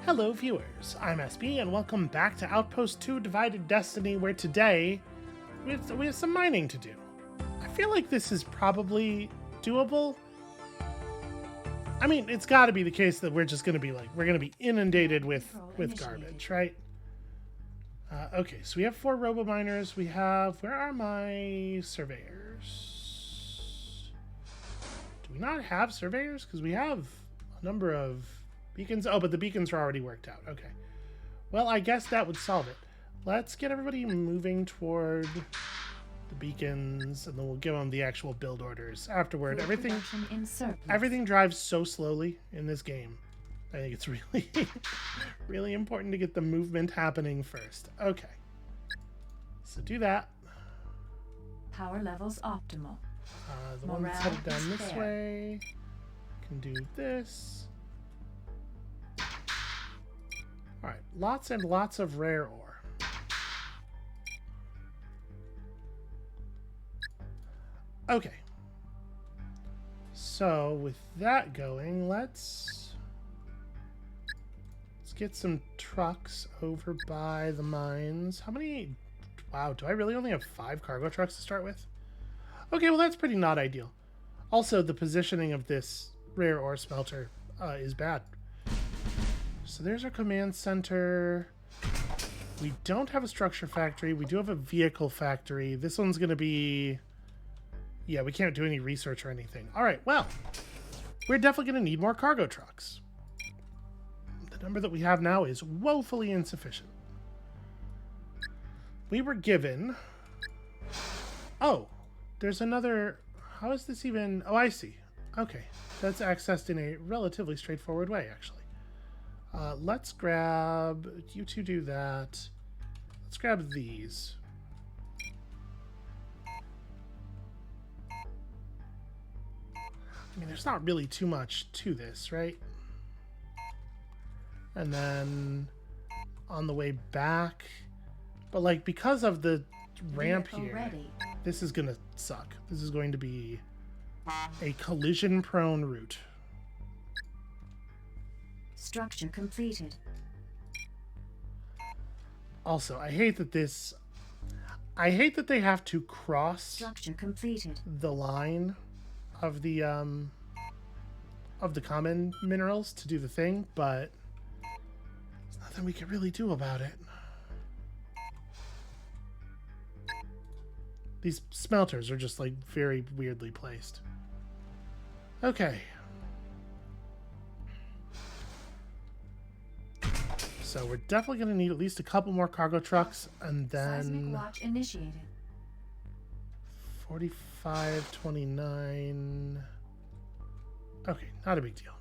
Hello viewers, I'm SB and welcome back to Outpost 2 Divided Destiny, where today we have some mining to do. I feel like this is probably doable. I mean, it's got to be the case that we're just going to be inundated with garbage, right? Okay, so we have 4 robo-miners. We have, where are my surveyors? Do we not have surveyors? Because we have a number of beacons. Oh, but the beacons are already worked out. Okay. Well, I guess that would solve it. Let's get everybody moving toward the beacons, and then we'll give them the actual build orders afterward. Everything drives so slowly in this game. I think it's really, really important to get the movement happening first. Okay. So do that. Power levels optimal. The ones headed down this way can do this. Alright, lots and lots of rare ore. Okay. So, with that going, let's get some trucks over by the mines. How many? Wow, do I really only have 5 cargo trucks to start with? Okay, well that's pretty not ideal. Also, the positioning of this rare ore smelter is bad. So there's our command center. We don't have a structure factory. We do have a vehicle factory. This one's going to be... Yeah, we can't do any research or anything. All right, well, we're definitely going to need more cargo trucks. The number that we have now is woefully insufficient. We were given... Oh, there's another... How is this even... Oh, I see. Okay, that's accessed in a relatively straightforward way, actually. Let's grab... You two do that. Let's grab these. I mean, there's not really too much to this, right? And then on the way back... But, like, because of the ramp here, this is going to suck. This is going to be a collision-prone route. Structure completed. Also, I hate that they have to cross Structure completed. the line of the common minerals to do the thing, but there's nothing we can really do about it. These smelters are just, like, very weirdly placed. Okay. So we're definitely going to need at least a couple more cargo trucks, and then... Seismic watch initiated. 4529. Okay, not a big deal.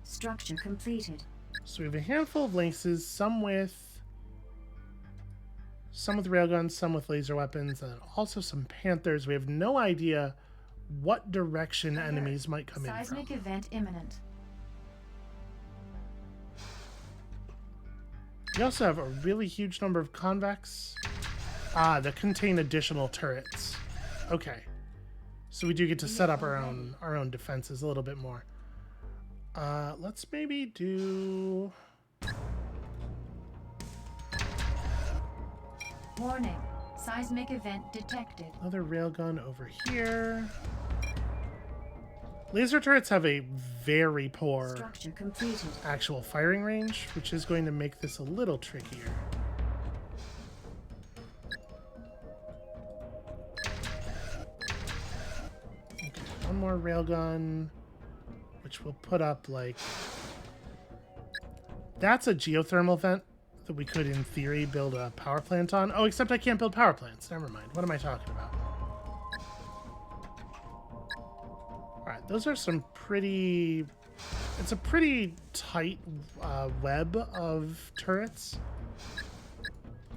Structure completed. So we have a handful of lynxes, some with railguns, some with laser weapons, and also some panthers. We have no idea what direction enemies might come in from. Seismic event imminent. We also have a really huge number of convex that contain additional turrets. Okay, so we do get to set up our own defenses a little bit more. Let's maybe do... Warning. Seismic event detected. Another railgun over here. Laser turrets have a very poor Structure completed. actual firing range, which is going to make this a little trickier. Okay, one more railgun, which we'll put up, like... That's a geothermal vent that we could, in theory, build a power plant on. Oh, except I can't build power plants. Never mind. What am I talking about? Alright, those are some pretty... It's a pretty tight web of turrets.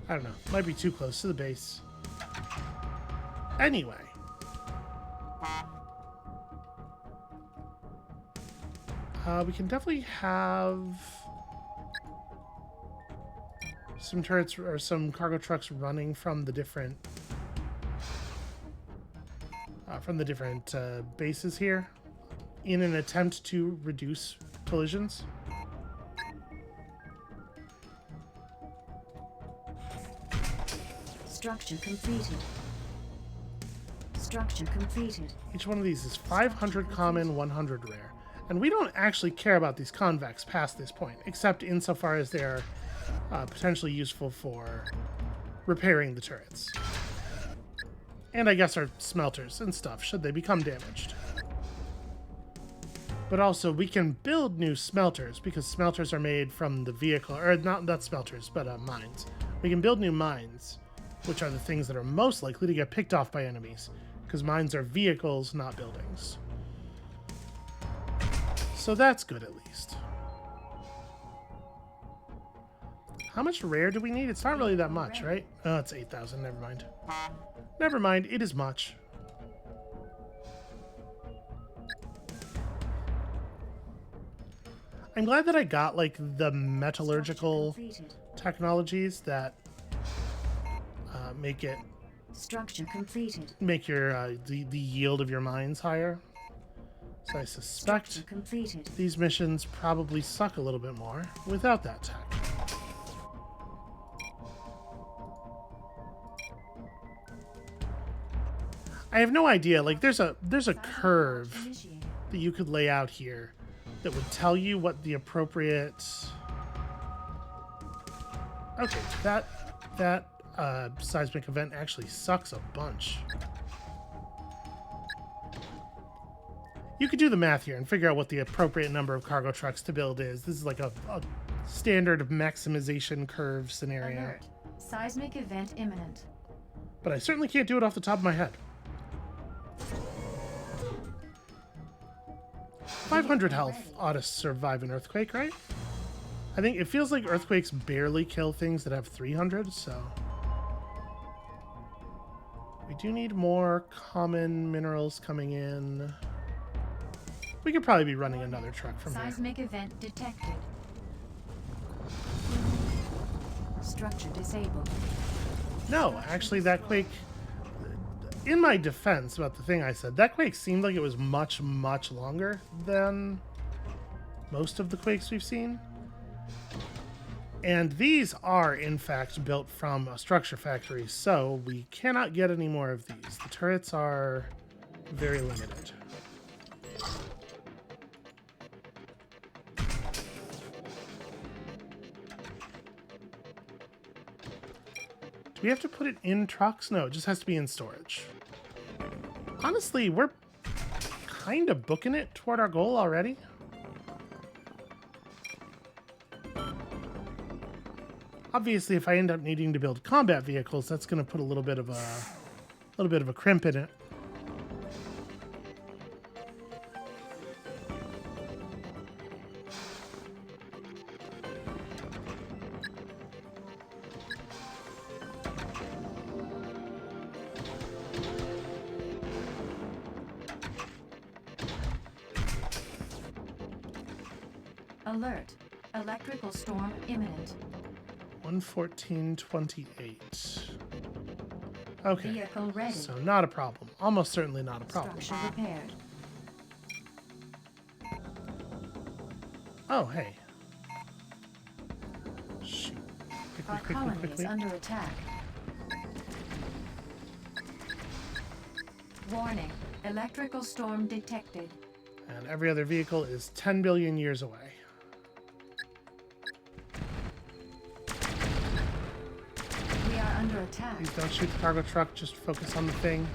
I don't know. Might be too close to the base. Anyway. We can definitely have some turrets or some cargo trucks running from the different bases here in an attempt to reduce collisions. Structure completed. Structure completed. Each one of these is 500 common, 100 rare. And we don't actually care about these convex past this point, except insofar as they're potentially useful for repairing the turrets. And I guess our smelters and stuff, should they become damaged. But also, we can build new smelters, because smelters are made from the vehicle, or not smelters, but mines. We can build new mines, which are the things that are most likely to get picked off by enemies, because mines are vehicles, not buildings. So that's good, at least. How much rare do we need? It's not really that much, right? Oh, it's 8,000. Never mind. Never mind. It is much. I'm glad that I got, like, the metallurgical technologies that make it... Structure completed. Make your, the yield of your mines higher. So I suspect these missions probably suck a little bit more without that tech. I have no idea. Like, there's a curve that you could lay out here that would tell you what the appropriate... Okay, that seismic event actually sucks a bunch. You could do the math here and figure out what the appropriate number of cargo trucks to build is. This is like a standard maximization curve scenario. Alert. Seismic event imminent. But I certainly can't do it off the top of my head. 500 health ought to survive an earthquake, right? I think it feels like earthquakes barely kill things that have 300, so... We do need more common minerals coming in. We could probably be running another truck from here. Seismic event detected. Structure disabled. No, actually that quake... In my defense about the thing I said, that quake seemed like it was much, much longer than most of the quakes we've seen. And these are, in fact, built from a structure factory, so we cannot get any more of these. The turrets are very limited. Do we have to put it in trucks? No, it just has to be in storage. Honestly, we're kind of booking it toward our goal already. Obviously, if I end up needing to build combat vehicles, that's going to put a little bit of a crimp in it. Alert. Electrical storm imminent. 114.28. Okay. Vehicle ready. So not a problem. Almost certainly not a problem. Structure repaired. Oh, hey. Shoot. Our colony is under attack. Warning. Electrical storm detected. And every other vehicle is 10 billion years away. We are under attack. Please don't shoot the cargo truck, just focus on the thing.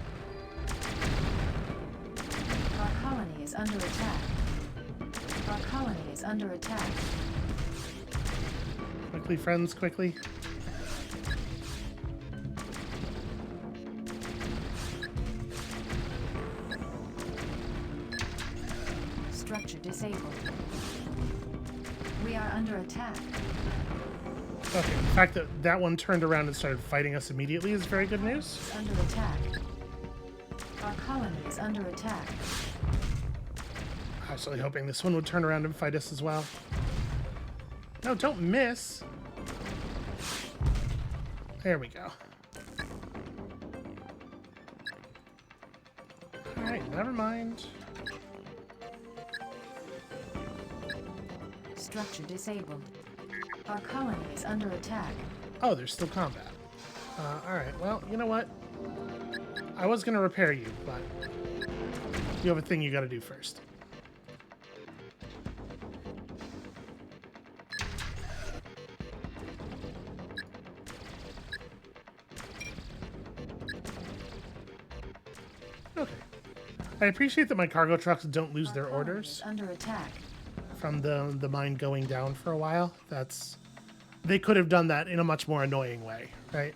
Our colony is under attack. Our colony is under attack. Quickly, friends, quickly. Structure disabled. We are under attack. Okay, the fact that that one turned around and started fighting us immediately is very good news. Under attack. Our colony is under attack. I was really hoping this one would turn around and fight us as well. No, don't miss. There we go. Alright, never mind. Structure disabled. Our colony is under attack. Oh, there's still combat. Alright, well, you know what? I was gonna repair you, but you have a thing you gotta do first. Okay. I appreciate that my cargo trucks don't lose their Colony orders is under attack. from the mine going down for a while. That's... They could have done that in a much more annoying way, right?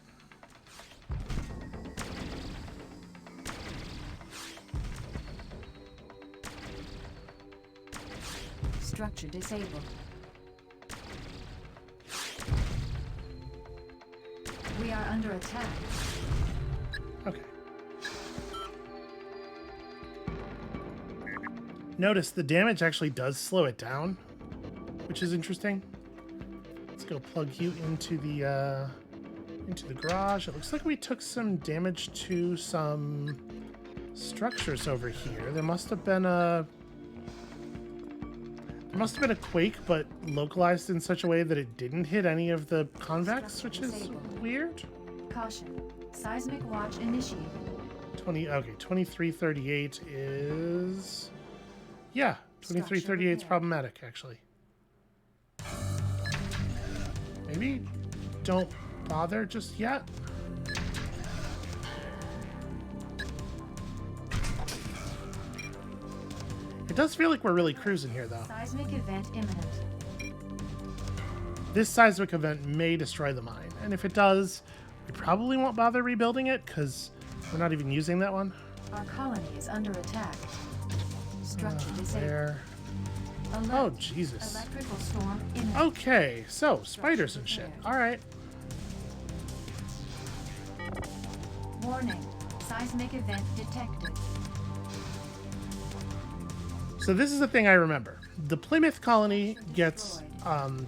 Structure disabled. We are under attack. Okay. Notice the damage actually does slow it down, which is interesting. Let's go plug you into the garage. It looks like we took some damage to some structures over here. There must have been a quake, but localized in such a way that it didn't hit any of the convex, which is weird. Caution. Seismic watch initiated. 2338 is... Yeah, 2338 is problematic, actually. Maybe don't bother just yet. It does feel like we're really cruising here, though. Seismic event imminent. This seismic event may destroy the mine, and if it does, we probably won't bother rebuilding it, because we're not even using that one. Our colony is under attack. Structure disabled. There. Alert. Oh, Jesus. Electrical storm imminent. Okay, so, spiders and shit. Alright. Warning. Seismic event detected. So this is the thing I remember. The Plymouth colony gets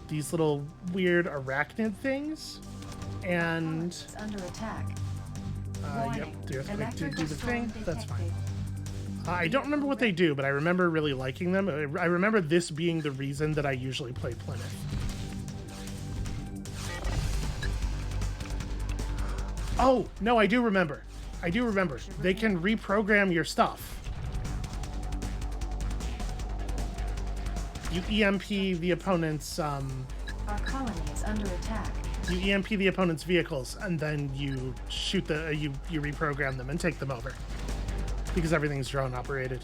these little weird arachnid things, and Is under attack. yep, the earthquake did Electrical do the thing. storm That's fine. detected. I don't remember what they do, but I remember really liking them. I remember this being the reason that I usually play Plymouth. Oh, no, I do remember. I do remember. They can reprogram your stuff. You EMP the opponent's Our colony is under attack. you EMP the opponent's vehicles, and then you shoot you reprogram them and take them over, because everything's drone operated.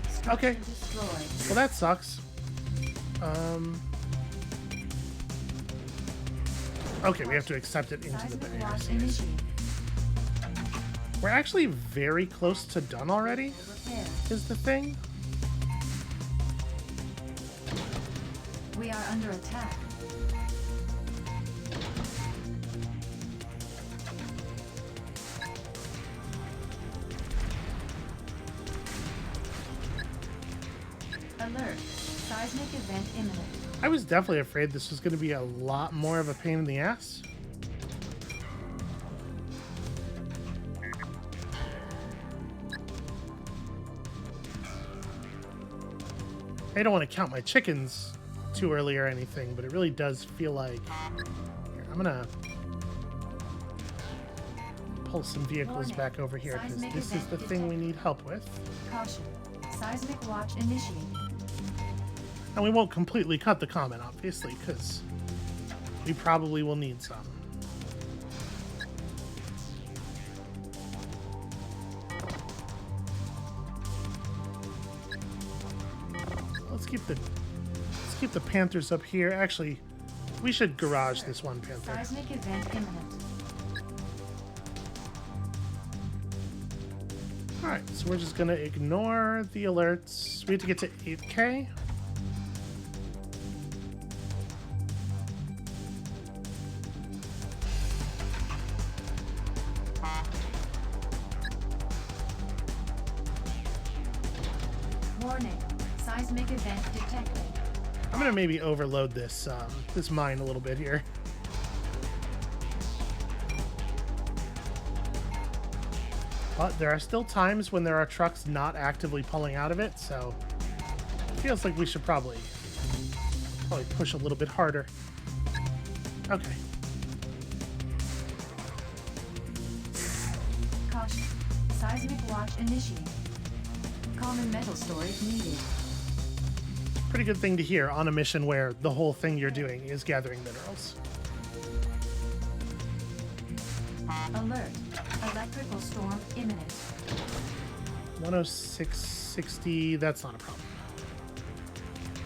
Structure Okay. destroyed. Well, that sucks. Okay, we have to accept it into the Seismic watch ARCs. initiated. We're actually very close to done already, Repair. is the thing. We are under attack. Alert. Seismic event imminent. I was definitely afraid this was going to be a lot more of a pain in the ass. I don't want to count my chickens too early or anything, but it really does feel like... Here, I'm gonna pull some vehicles Warning. back over here, because Seismic this is event the thing we need help with. Caution. Seismic watch initiated. And we won't completely cut the comment, obviously, because we probably will need some. Let's keep the Panthers up here. Actually, we should garage this one Panther. Seismic event imminent. Alright, so we're just gonna ignore the alerts. We have to get to 8K. Warning. Seismic event detected. I'm gonna maybe overload this this mine a little bit here. But there are still times when there are trucks not actively pulling out of it, so it feels like we should probably Probably push a little bit harder. Okay. Caution. Seismic watch initiated. Common metal storage needed. Pretty good thing to hear on a mission where the whole thing you're doing is gathering minerals. Alert. Electrical storm imminent. 106.60, that's not a problem.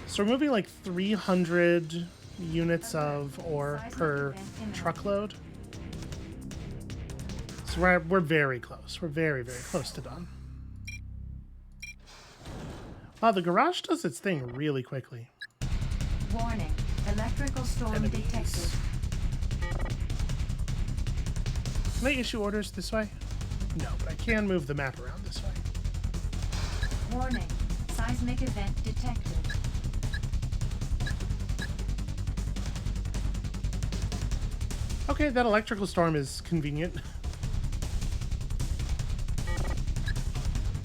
So we're moving like 300 units of ore per truckload. So we're very close. We're very, very close to done. Wow, the garage does its thing really quickly. Warning. Electrical storm detected. Can I issue orders this way? No, but I can move the map around this way. Warning. Seismic event detected. Okay, that electrical storm is convenient.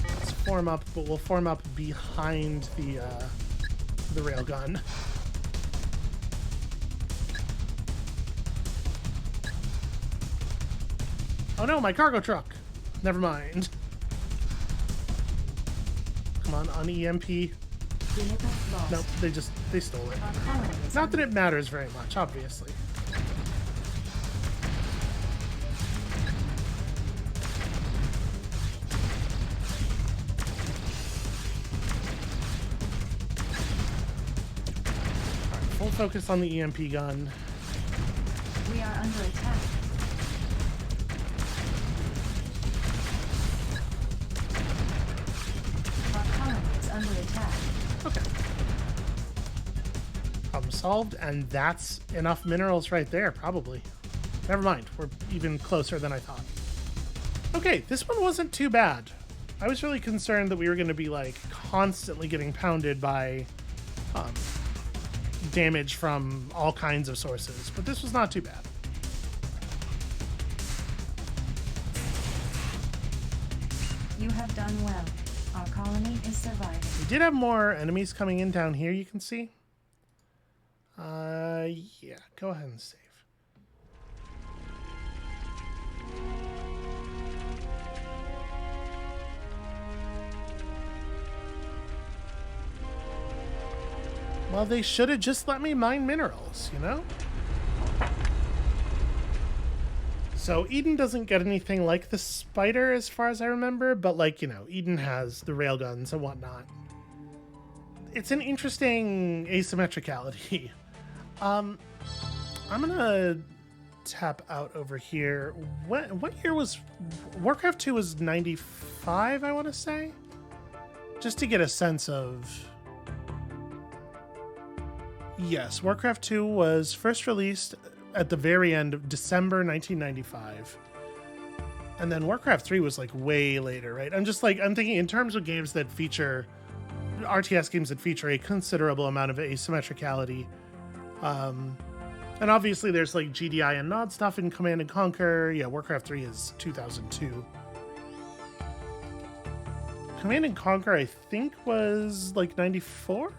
Let's form up, but we'll form up behind the railgun. Oh no, my cargo truck! Never mind. Come on EMP. Nope, they stole it. Not that it matters very much, obviously. Alright, full focus on the EMP gun. We are under attack. Our colony is under attack. Okay. Problem solved, and that's enough minerals right there, probably. Never mind, we're even closer than I thought. Okay, this one wasn't too bad. I was really concerned that we were going to be, like, constantly getting pounded by damage from all kinds of sources, but this was not too bad. You have done well. Our colony is surviving. We did have more enemies coming in down here, you can see. Yeah, go ahead and save. Well, they should have just let me mine minerals, you know? So Eden doesn't get anything like the spider as far as I remember, but like, you know, Eden has the railguns and whatnot. It's an interesting asymmetricality. I'm gonna tap out over here. What year was Warcraft 2 was 95, I want to say? Just to get a sense of... Yes, Warcraft 2 was first released at the very end of December 1995. And then Warcraft 3 was like way later, right? I'm thinking in terms of games that feature RTS games that feature a considerable amount of asymmetricality. And obviously there's like GDI and nod stuff in Command and Conquer. Yeah, Warcraft 3 is 2002. Command and Conquer, I think, was like 94?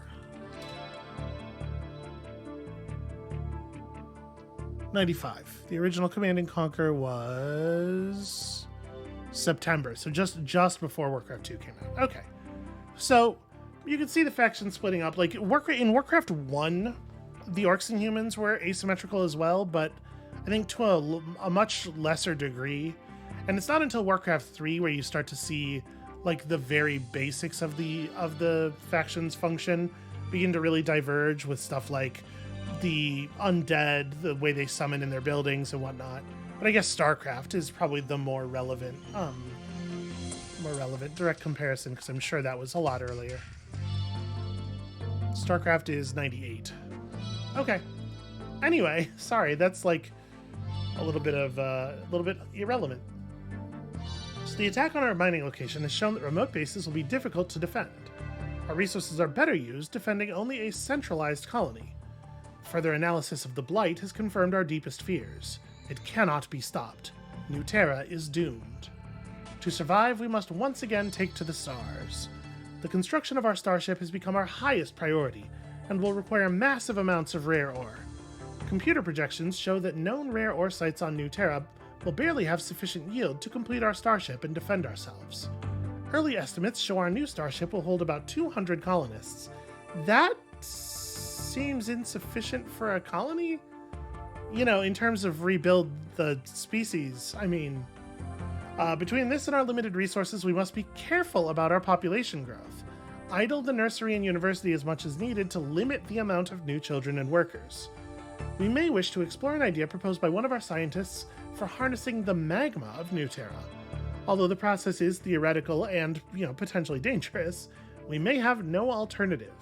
'95. The original Command and Conquer was September, so just before Warcraft 2 came out. Okay, so you can see the factions splitting up. Like in Warcraft 1, the orcs and humans were asymmetrical as well, but I think to a much lesser degree. And it's not until Warcraft 3 where you start to see like the very basics of the factions function begin to really diverge with stuff like the undead, the way they summon in their buildings and whatnot. But I guess StarCraft is probably the more relevant direct comparison, because I'm sure that was a lot earlier. StarCraft is 98. Okay. Anyway, sorry, that's like a little bit irrelevant. So the attack on our mining location has shown that remote bases will be difficult to defend. Our resources are better used defending only a centralized colony. Further analysis of the Blight has confirmed our deepest fears. It cannot be stopped. New Terra is doomed. To survive, we must once again take to the stars. The construction of our starship has become our highest priority, and will require massive amounts of rare ore. Computer projections show that known rare ore sites on New Terra will barely have sufficient yield to complete our starship and defend ourselves. Early estimates show our new starship will hold about 200 colonists. That seems insufficient for a colony? You know, in terms of rebuild the species, I mean, between this and our limited resources, we must be careful about our population growth. Idle the nursery and university as much as needed to limit the amount of new children and workers. We may wish to explore an idea proposed by one of our scientists for harnessing the magma of New Terra. Although the process is theoretical and, potentially dangerous, we may have no alternative.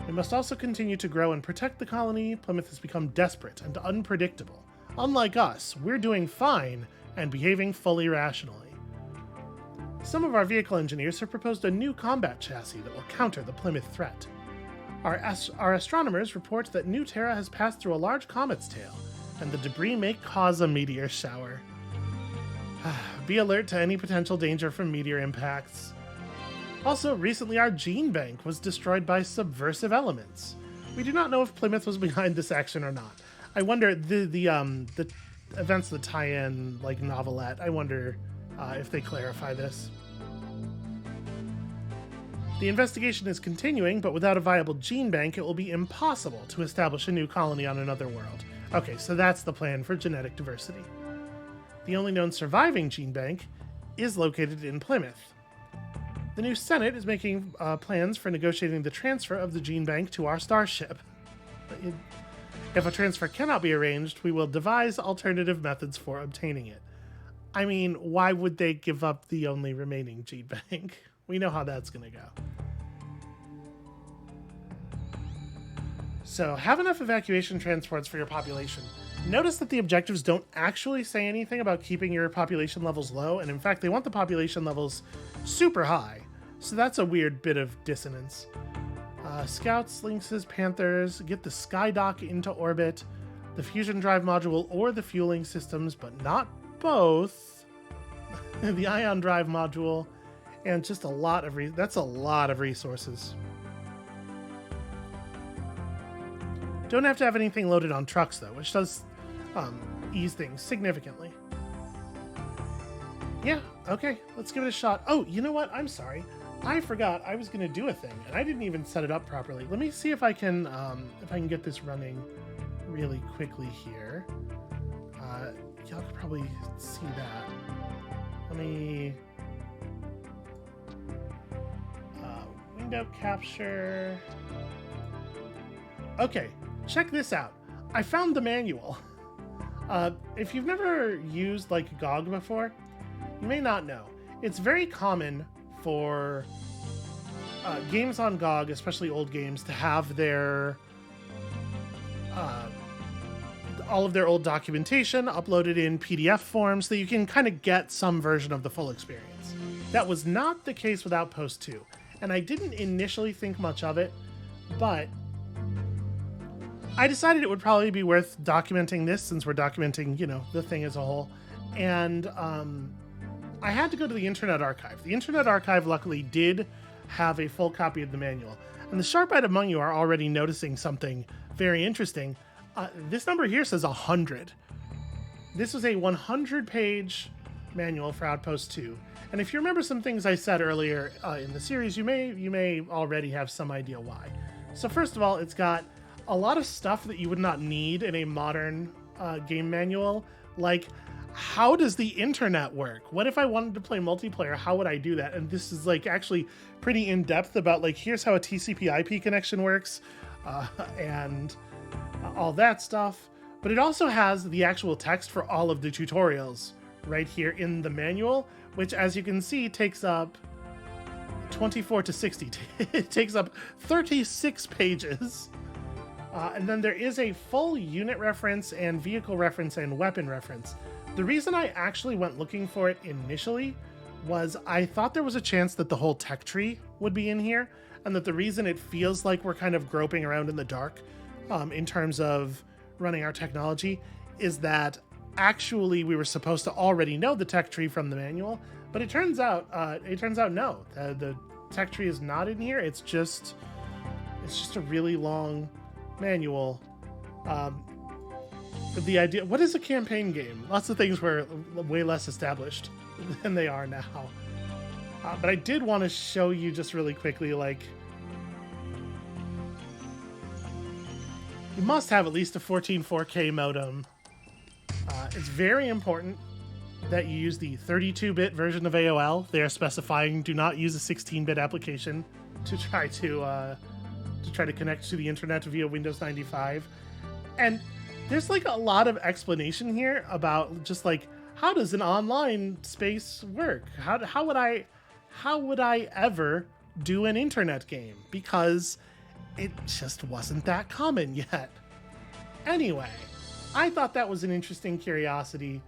We must also continue to grow and protect the colony. Plymouth has become desperate and unpredictable. Unlike us, we're doing fine and behaving fully rationally. Some of our vehicle engineers have proposed a new combat chassis that will counter the Plymouth threat. Our astronomers report that New Terra has passed through a large comet's tail, and the debris may cause a meteor shower. Be alert to any potential danger from meteor impacts. Also, recently our gene bank was destroyed by subversive elements. We do not know if Plymouth was behind this action or not. I wonder, the events that tie in, like novelette, I wonder if they clarify this. The investigation is continuing, but without a viable gene bank, it will be impossible to establish a new colony on another world. Okay, so that's the plan for genetic diversity. The only known surviving gene bank is located in Plymouth. The new Senate is making plans for negotiating the transfer of the gene bank to our starship. If a transfer cannot be arranged, we will devise alternative methods for obtaining it. I mean, why would they give up the only remaining gene bank? We know how that's going to go. So, have enough evacuation transports for your population. Notice that the objectives don't actually say anything about keeping your population levels low, and in fact, they want the population levels super high. So that's a weird bit of dissonance. Scouts, Lynxes, Panthers, get the Skydock into orbit, the fusion drive module or the fueling systems, but not both. The ion drive module, and just a lot of that's a lot of resources. Don't have to have anything loaded on trucks though, which does ease things significantly. Yeah, okay, let's give it a shot. Oh, you know what? I'm sorry. I forgot I was going to do a thing, and I didn't even set it up properly. Let me see if I can get this running really quickly here. Y'all could probably see that. Let me window capture. Okay, check this out. I found the manual. If you've never used like GOG before, you may not know. It's very common for games on GOG, especially old games, to have their all of their old documentation uploaded in PDF form so that you can kind of get some version of the full experience. That was not the case with Outpost 2, and I didn't initially think much of it, but I decided it would probably be worth documenting this since we're documenting, the thing as a whole. And I had to go to the Internet Archive. The Internet Archive luckily did have a full copy of the manual. And the sharp-eyed among you are already noticing something very interesting. This number here says 100. This was a 100-page manual for Outpost 2. And if you remember some things I said earlier in the series, you may already have some idea why. So first of all, it's got a lot of stuff that you would not need in a modern game manual, like how does the internet work? What if I wanted to play multiplayer? How would I do that? And this is like actually pretty in-depth about like, here's how a TCP/IP connection works and all that stuff. But it also has the actual text for all of the tutorials right here in the manual, which as you can see takes up 24 to 60. It takes up 36 pages. And then there is a full unit reference and vehicle reference and weapon reference. The reason I actually went looking for it initially was I thought there was a chance that the whole tech tree would be in here, and that the reason it feels like we're kind of groping around in the dark in terms of running our technology is that actually we were supposed to already know the tech tree from the manual, but it turns out no, the tech tree is not in here. It's just it's just a really long manual. The idea, what is a campaign game? Lots of things were way less established than they are now. But I did want to show you just really quickly, like, you must have at least a 14.4K modem. It's very important that you use the 32-bit version of AOL. They are specifying do not use a 16-bit application to try to connect to the internet via Windows 95. And there's like a lot of explanation here about just like, how does an online space work? How would I ever do an internet game? Because it just wasn't that common yet. Anyway, I thought that was an interesting curiosity.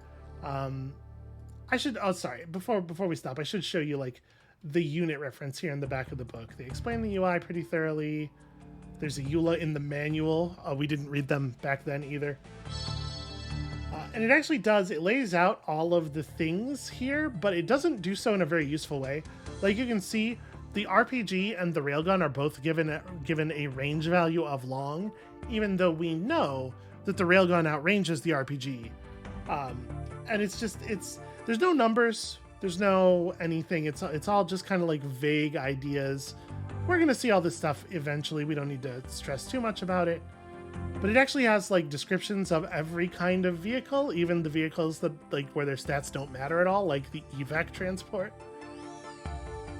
Before we stop, I should show you like the unit reference here in the back of the book. They explain the UI pretty thoroughly. There's a EULA in the manual. We didn't read them back then either. And it actually does, it lays out all of the things here, but it doesn't do so in a very useful way. Like you can see, the RPG and the railgun are both given a range value of long, even though we know that the railgun outranges the RPG. And there's no numbers, there's no anything. It's all just kind of like vague ideas. We're gonna see all this stuff eventually. We don't need to stress too much about it. But it actually has like descriptions of every kind of vehicle, even the vehicles that like where their stats don't matter at all, like the evac transport.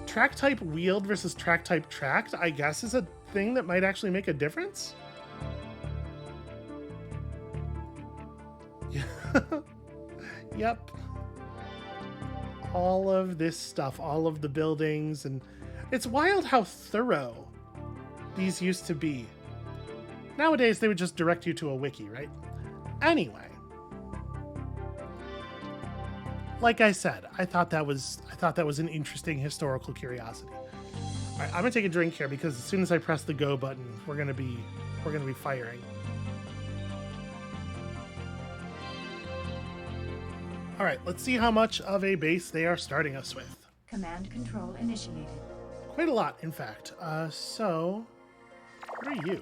Track type wheeled versus track type tracked, I guess, is a thing that might actually make a difference. Yep. All of this stuff, all of the buildings, and it's wild how thorough these used to be. Nowadays, they would just direct you to a wiki, right? Anyway, like I said, I thought that was an interesting historical curiosity. All right, I'm gonna take a drink here because as soon as I press the go button, we're gonna be firing. All right, let's see how much of a base they are starting us with. Command control initiated. Quite a lot, in fact. So, what are you?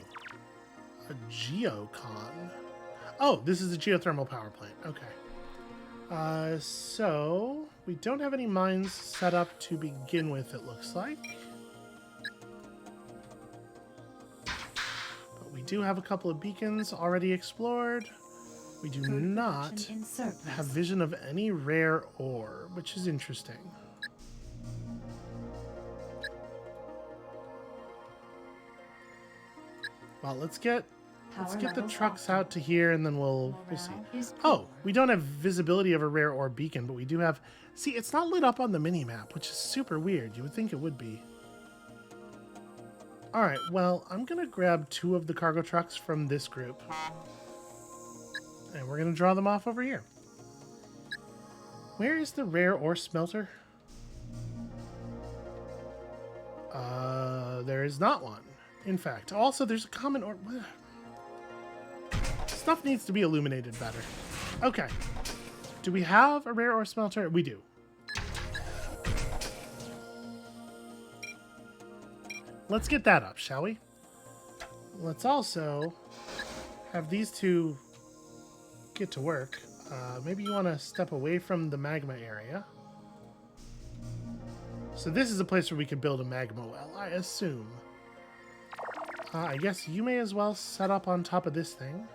A geocon. Oh, this is a geothermal power plant. Okay. So, we don't have any mines set up to begin with, it looks like. But we do have a couple of beacons already explored. We do not have vision of any rare ore, which is interesting. Well, let's get the trucks out to here, and then we'll see. Oh, we don't have visibility of a rare ore beacon, but we do have... See, it's not lit up on the mini-map, which is super weird. You would think it would be. All right, well, I'm going to grab 2 of the cargo trucks from this group. And we're going to draw them off over here. Where is the rare ore smelter? There is not one. In fact, also there's a common ore... Stuff needs to be illuminated better. Okay. Do we have a rare ore smelter? We do. Let's get that up, shall we? Let's also have these 2 get to work. Maybe you want to step away from the magma area. So this is a place where we could build a magma well, I assume. I guess you may as well set up on top of this thing.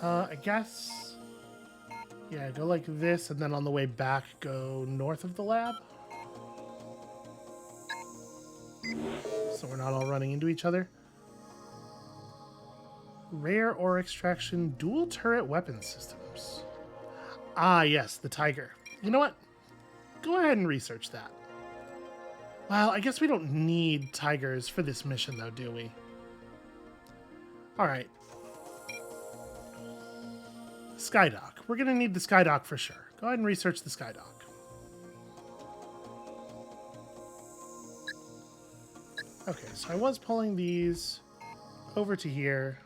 I guess... Yeah, go like this, and then on the way back, go north of the lab. So we're not all running into each other. Rare ore extraction, dual turret weapon systems. Ah, yes, the Tiger. You know what? Go ahead and research that. Well, I guess we don't need Tigers for this mission, though, do we? Alright. Skydock. We're going to need the Skydock for sure. Go ahead and research the Skydock. Okay, so I was pulling these over to here.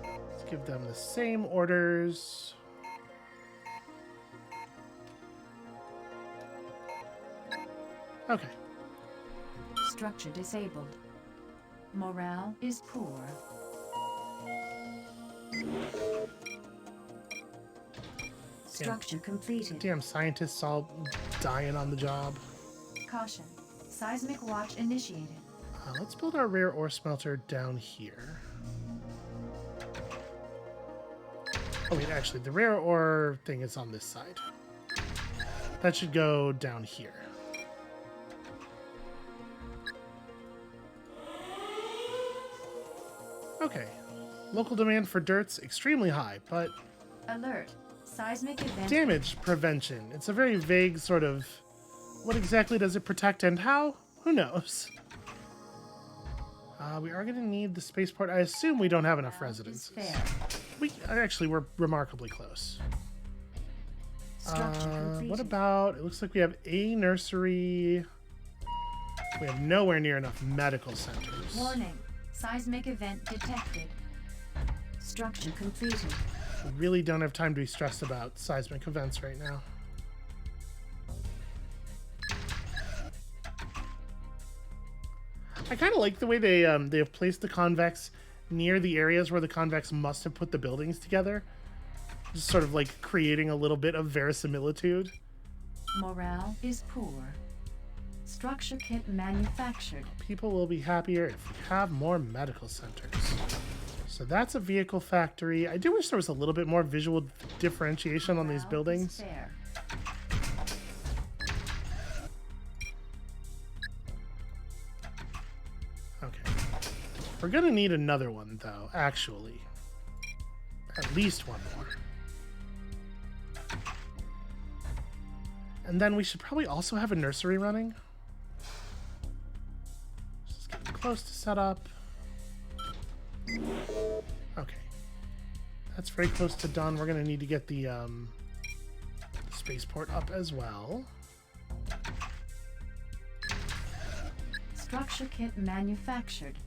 Let's give them the same orders. Okay. Structure disabled. Morale is poor. Structure completed. Damn scientists all dying on the job. Caution. Seismic watch initiated. Let's build our rare ore smelter down here. Oh wait, actually, the rare ore thing is on this side. That should go down here. Okay. Local demand for dirt's extremely high, but Alert. Seismic event. damage prevention. It's a very vague sort of... What exactly does it protect and how? Who knows? We are going to need the spaceport. I assume we don't have enough residences. Fair. We're remarkably close. Structure completed. What about... It looks like we have a nursery. We have nowhere near enough medical centers. Warning. Seismic event detected. Structure completed. We really don't have time to be stressed about seismic events right now. I kind of like the way they have placed the convex near the areas where the convex must have put the buildings together. Just sort of like creating a little bit of verisimilitude. Morale is poor. Structure kit manufactured. People will be happier if we have more medical centers. So that's a vehicle factory. I do wish there was a little bit more visual differentiation on these Morale buildings. is fair. Okay. We're gonna need another one, though, actually. At least one more. And then we should probably also have a nursery running. This is getting close to set up. Okay. That's very close to done. We're gonna need to get the spaceport up as well. Structure kit manufactured.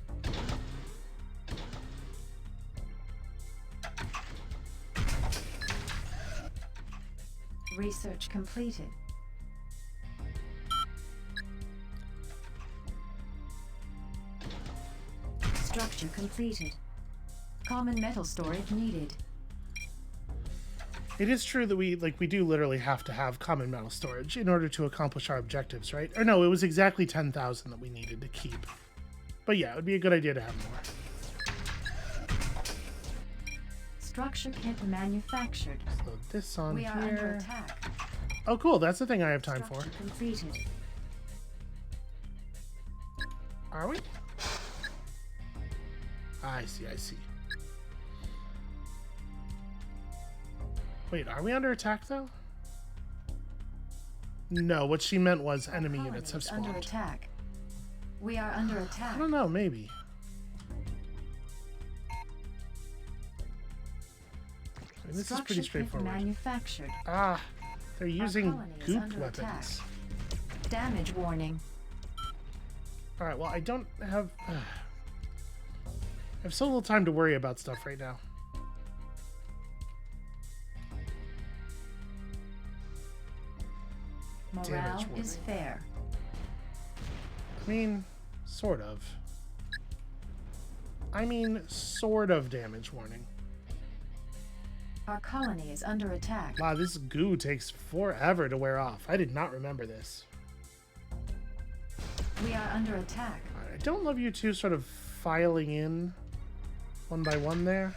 Research completed. Structure completed. Common metal storage needed. It is true that we do literally have to have common metal storage in order to accomplish our objectives, right? Or no, it was exactly 10,000 that we needed to keep. But yeah, it would be a good idea to have more. Structure kit manufactured. So this on We here. are under attack. Oh, cool. That's the thing I have time for. Structure completed. Are we? I see, I see. Wait, are we under attack, though? No, what she meant was enemy Colony units have is under spawned. attack. We are under attack. I don't know, maybe. I mean, this is pretty Structure kit straightforward. manufactured. Ah, they're using colony is goop under weapons. Damage warning. Alright, well, I don't have... I have so little time to worry about stuff right now. Morale Damage is fair. I mean, sort of. I mean, sort of damage warning. Our colony is under attack. Wow, this goo takes forever to wear off. I did not remember this. We are under attack. Alright, I don't love you two sort of filing in one by one there.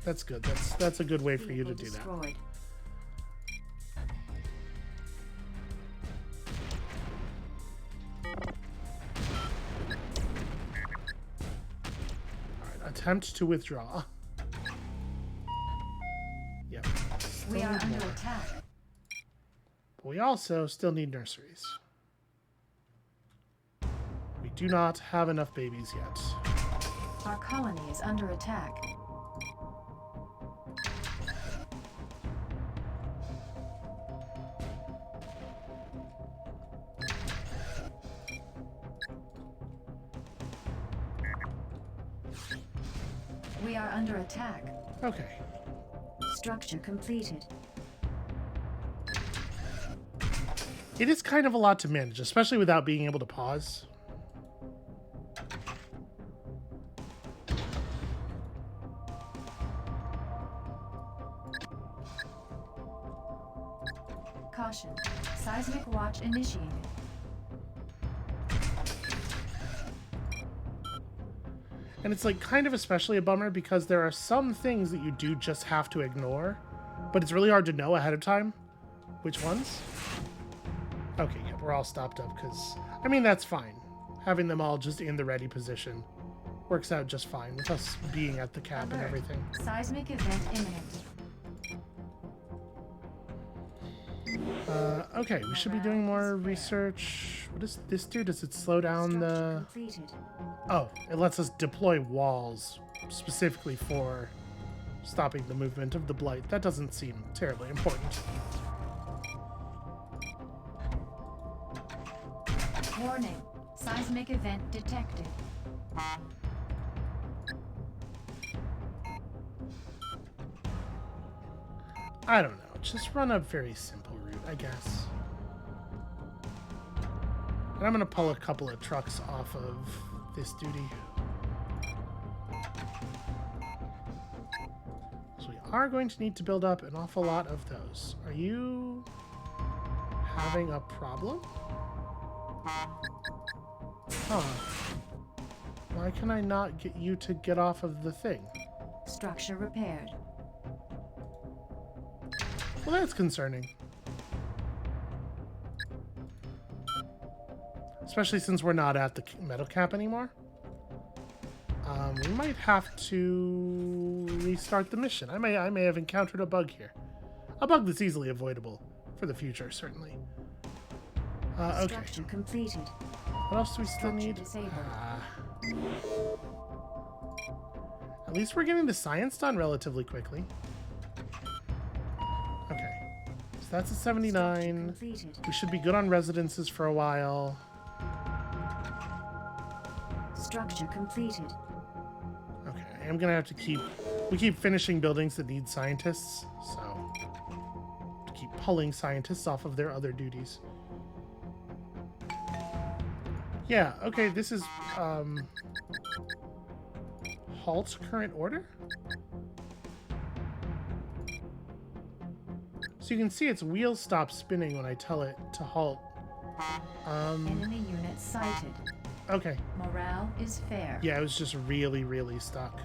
That's good. That's a good way for you to do that. Destroyed. Alright, attempt to withdraw. Yep. Still We are need under more. attack. But we also still need nurseries. We do not have enough babies yet. Our colony is under attack. We are under attack. Okay. Structure completed. It is kind of a lot to manage, especially without being able to pause. Caution. Seismic watch initiated. And it's like kind of especially a bummer because there are some things that you do just have to ignore, but it's really hard to know ahead of time which ones. Okay, yeah, we're all stopped up because, I mean, that's fine. Having them all just in the ready position works out just fine with us being at the cap and everything. Seismic event imminent. Okay, we should be doing more research. What does this do? Does it slow down the... Completed. Oh, it lets us deploy walls specifically for stopping the movement of the blight. That doesn't seem terribly important. Warning. Seismic event detected. I don't know. Just run a very simple route, I guess. And I'm going to pull a couple of trucks off of this duty. So we are going to need to build up an awful lot of those. Are you having a problem? Huh. Why can I not get you to get off of the thing? Structure repaired. Well, that's concerning. Especially since we're not at the metal cap anymore. We might have to restart the mission. I may have encountered a bug here. A bug that's easily avoidable for the future, certainly. Okay. Structure completed. What else do we still need? Disabled. At least we're getting the science done relatively quickly. Okay. So that's a 79. Completed. We should be good on residences for a while. Structure completed. Okay, I'm gonna have to we keep finishing buildings that need scientists, so to keep pulling scientists off of their other duties. Yeah, okay, this is halt current order. So you can see its wheels stop spinning when I tell it to halt. Enemy unit sighted. Okay. Morale is fair. Yeah, it was just really, really stuck.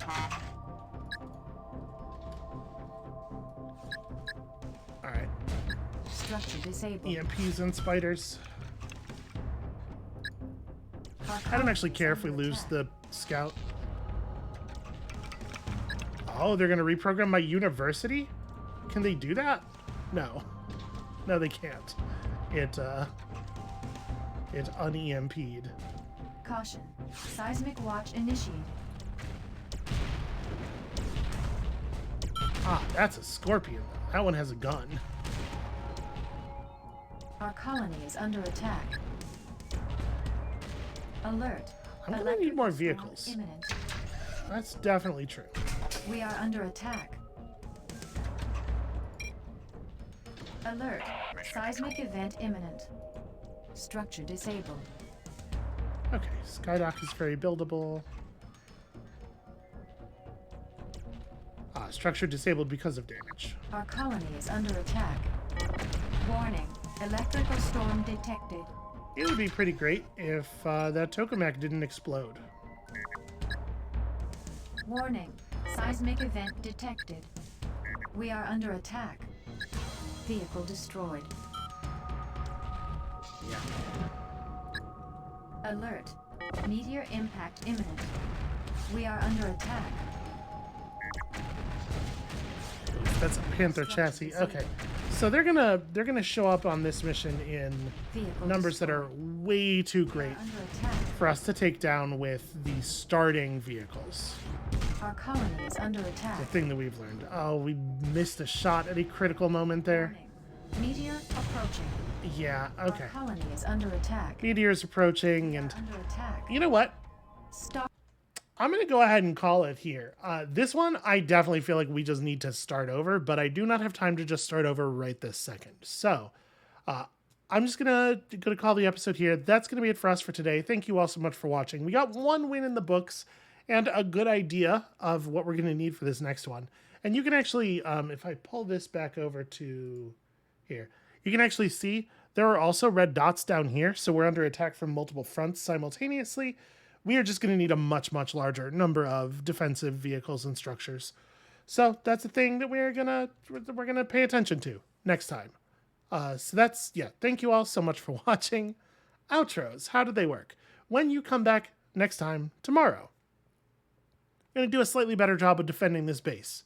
Alright. Structure disabled. EMPs and spiders. I don't actually care if we lose the scout. Oh, they're going to reprogram my university? Can they do that? No. No, they can't. It un-EMP'd. Caution. Seismic watch initiated. Ah, that's a scorpion. That one has a gun. Our colony is under attack. Alert. I'm going to need more Electrical storm vehicles. imminent. That's definitely true. We are under attack. Alert. Seismic event imminent. Structure disabled. Okay, Skydock is very buildable. Ah, structure disabled because of damage. Our colony is under attack. Warning. Electrical storm detected. It would be pretty great if that tokamak didn't explode. Warning. Seismic event detected. We are under attack. Vehicle destroyed. Yeah. Alert. Meteor impact imminent. We are under attack. That's a Panther chassis. Okay. So they're gonna show up on this mission in Vehicle numbers that are way too We great are under attack. for us to take down with the starting vehicles. Our colony is under attack. The thing that we've learned. Oh, we missed a shot at a critical moment there. Warning. Meteor approaching. Yeah, Our okay. colony is under attack. Meteor's approaching, and Under attack. you know what? Stop. I'm going to go ahead and call it here. This one, I definitely feel like we just need to start over, but I do not have time to just start over right this second. So, I'm just gonna call the episode here. That's gonna be it for us for today. Thank you all so much for watching. We got one win in the books and a good idea of what we're gonna need for this next one. And you can actually, if I pull this back over to here, you can actually see there are also red dots down here. So we're under attack from multiple fronts simultaneously. We are just gonna need a much, much larger number of defensive vehicles and structures. So that's a thing that we're gonna pay attention to next time. So that's, yeah, thank you all so much for watching. Outros, how do they work? When you come back next time, tomorrow, I'm going to do a slightly better job of defending this base.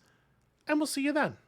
And we'll see you then.